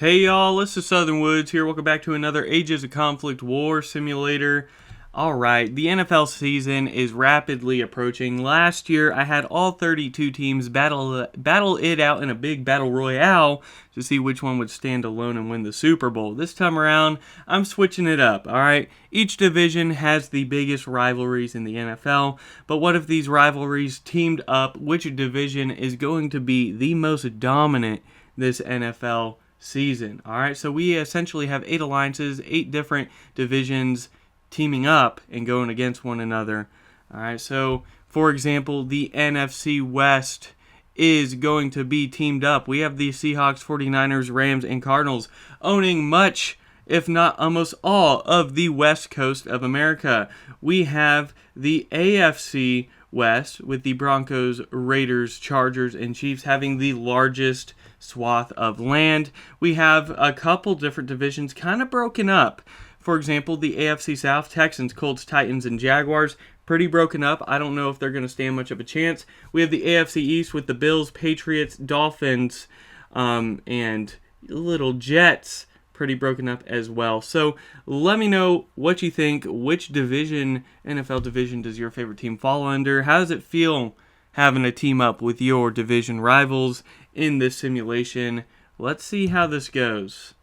Hey y'all, this is Southern Woods here. Welcome back to another Ages of Conflict War Simulator. Alright, the NFL season is rapidly approaching. Last year, I had all 32 teams battle it out in a big battle royale to see which one would stand alone and win the Super Bowl. This time around, I'm switching it up, alright? Each division has the biggest rivalries in the NFL, but what if these rivalries teamed up? Which division is going to be the most dominant this NFL season? Alright, so we essentially have 8 alliances, 8 different divisions teaming up and going against one another. Alright, so for example, the NFC West is going to be teamed up. We have the Seahawks, 49ers, Rams, and Cardinals owning much, if not almost all, of the West Coast of America. We have the AFC West with the Broncos, Raiders, Chargers, and Chiefs having the largest swath of land. We have a couple different divisions kind of broken up. For example, the AFC South, Texans, Colts, Titans, and Jaguars, pretty broken up. I don't know if they're going to stand much of a chance. We have the AFC East with the Bills, Patriots, Dolphins, and little Jets, pretty broken up as well. So let me know what you think. Which division, NFL division, does your favorite team fall under? How does it feel having a team up with your division rivals in this simulation? Let's see how this goes.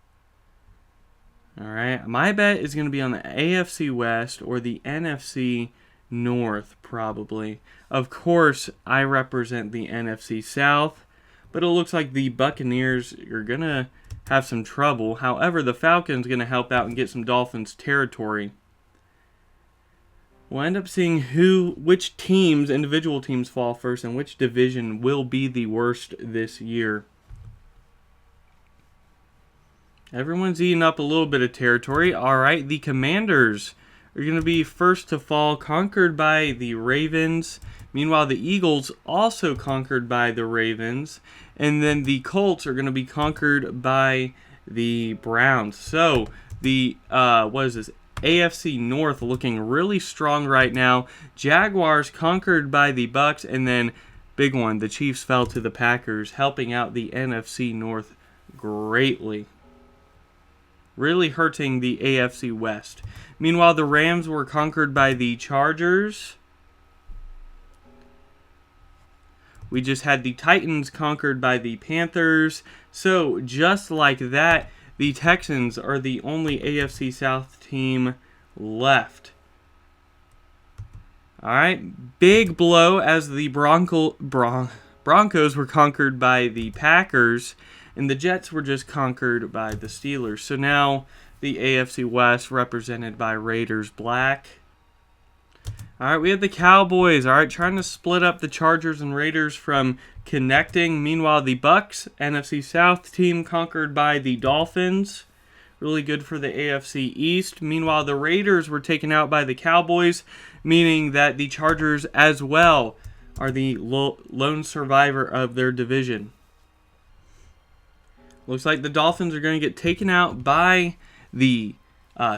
Alright, my bet is going to be on the AFC West or the NFC North, probably. Of course, I represent the NFC South, but it looks like the Buccaneers are going to have some trouble. However, the Falcons are going to help out and get some Dolphins territory. We'll end up seeing which teams, individual teams, fall first and which division will be the worst this year. Everyone's eating up a little bit of territory. Alright, the Commanders are going to be first to fall, conquered by the Ravens. Meanwhile, the Eagles also conquered by the Ravens. And then the Colts are going to be conquered by the Browns. So, the, AFC North looking really strong right now. Jaguars conquered by the Bucks. And then, big one, the Chiefs fell to the Packers, helping out the NFC North greatly. Really hurting the AFC West. Meanwhile, the Rams were conquered by the Chargers. We just had the Titans conquered by the Panthers. So, just like that, the Texans are the only AFC South team left. Alright, big blow as the Broncos were conquered by the Packers. And the Jets were just conquered by the Steelers. So now the AFC West represented by Raiders Black. Alright, we have the Cowboys. Alright, trying to split up the Chargers and Raiders from connecting. Meanwhile, the Bucks, NFC South team, conquered by the Dolphins. Really good for the AFC East. Meanwhile, the Raiders were taken out by the Cowboys, meaning that the Chargers as well are the lone survivor of their division. Looks like the Dolphins are going to get taken out by the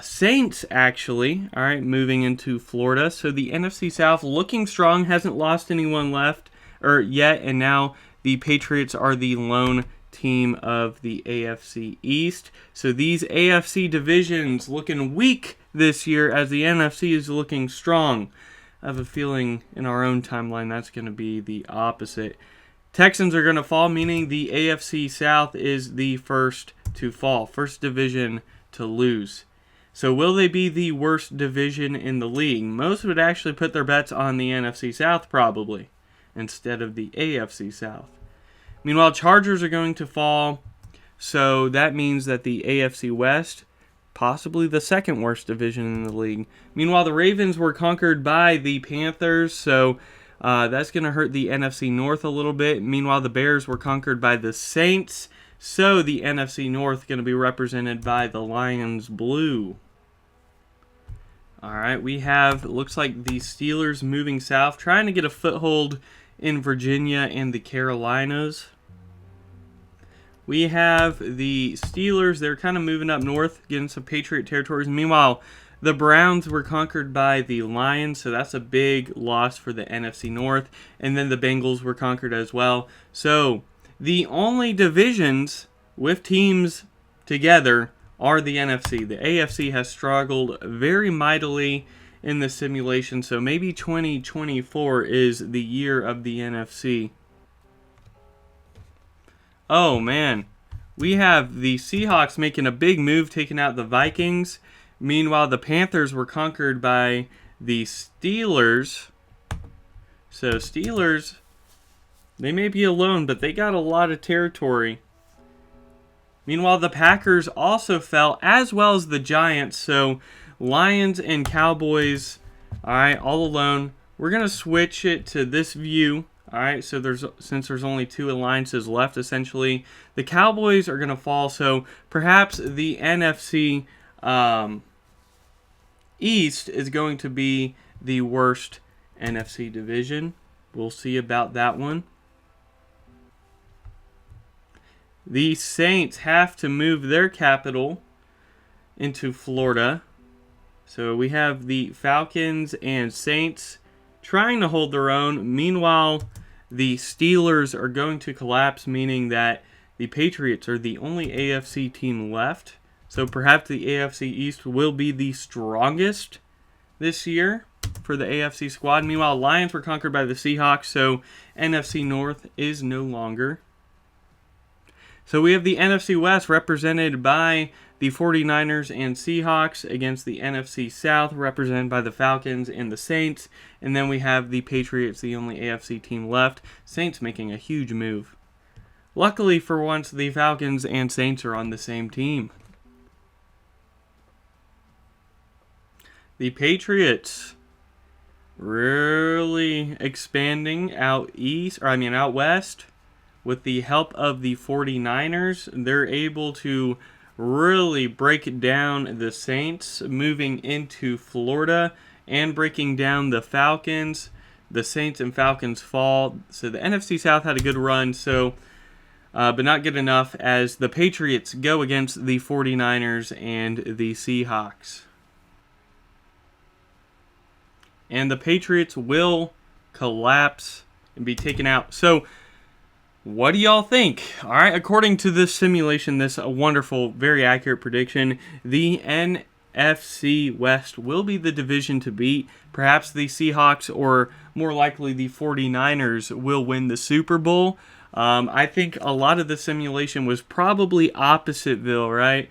Saints, actually. All right, moving into Florida. So the NFC South looking strong, hasn't lost anyone left yet, and now the Patriots are the lone team of the AFC East. So these AFC divisions looking weak this year as the NFC is looking strong. I have a feeling in our own timeline that's going to be the opposite. Texans are going to fall, meaning the AFC South is the first to fall, first division to lose. So will they be the worst division in the league? Most would actually put their bets on the NFC South probably, instead of the AFC South. Meanwhile, Chargers are going to fall, so that means that the AFC West, possibly the second worst division in the league. Meanwhile, the Ravens were conquered by the Panthers, so that's going to hurt the NFC North a little bit. Meanwhile, the Bears were conquered by the Saints. So the NFC North going to be represented by the Lions Blue. Alright, we have, looks like the Steelers moving south, trying to get a foothold in Virginia and the Carolinas. We have the Steelers, they're kind of moving up north, getting some Patriot territories. Meanwhile, the Browns were conquered by the Lions, so that's a big loss for the NFC North. And then the Bengals were conquered as well. So the only divisions with teams together are the NFC. The AFC has struggled very mightily in the simulation, so maybe 2024 is the year of the NFC. Oh man, we have the Seahawks making a big move, taking out the Vikings. Meanwhile, the Panthers were conquered by the Steelers. So Steelers, they may be alone, but they got a lot of territory. Meanwhile, the Packers also fell, as well as the Giants. So Lions and Cowboys, all right, all alone. We're going to switch it to this view. All right, so since there's only 2 alliances left, essentially, the Cowboys are going to fall. So perhaps the NFC East is going to be the worst NFC division. We'll see about that one. The Saints have to move their capital into Florida. So we have the Falcons and Saints trying to hold their own. Meanwhile, the Steelers are going to collapse, meaning that the Patriots are the only AFC team left. So perhaps the AFC East will be the strongest this year for the AFC squad. Meanwhile, Lions were conquered by the Seahawks, so NFC North is no longer. So we have the NFC West represented by the 49ers and Seahawks against the NFC South represented by the Falcons and the Saints. And then we have the Patriots, the only AFC team left. Saints making a huge move. Luckily for once, the Falcons and Saints are on the same team. The Patriots really expanding out west. With the help of the 49ers, they're able to really break down the Saints, moving into Florida and breaking down the Falcons. The Saints and Falcons fall. So the NFC South had a good run, but not good enough as the Patriots go against the 49ers and the Seahawks. And the Patriots will collapse and be taken out. So what do y'all think? All right, according to this simulation, this wonderful, very accurate prediction, the NFC West will be the division to beat. Perhaps the Seahawks, or more likely the 49ers, will win the Super Bowl. I think a lot of the simulation was probably Oppositeville, right?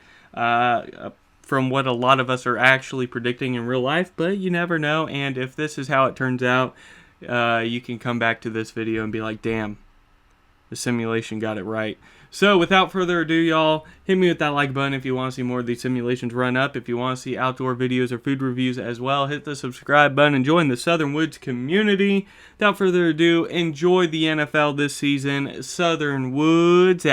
From what a lot of us are actually predicting in real life, but you never know. And if this is how it turns out, you can come back to this video and be like, damn, the simulation got it right. So without further ado, y'all, hit me with that like button if you want to see more of these simulations run up. If you want to see outdoor videos or food reviews as well, hit the subscribe button and join the Southern Woods community. Without further ado, enjoy the NFL this season. Southern Woods out.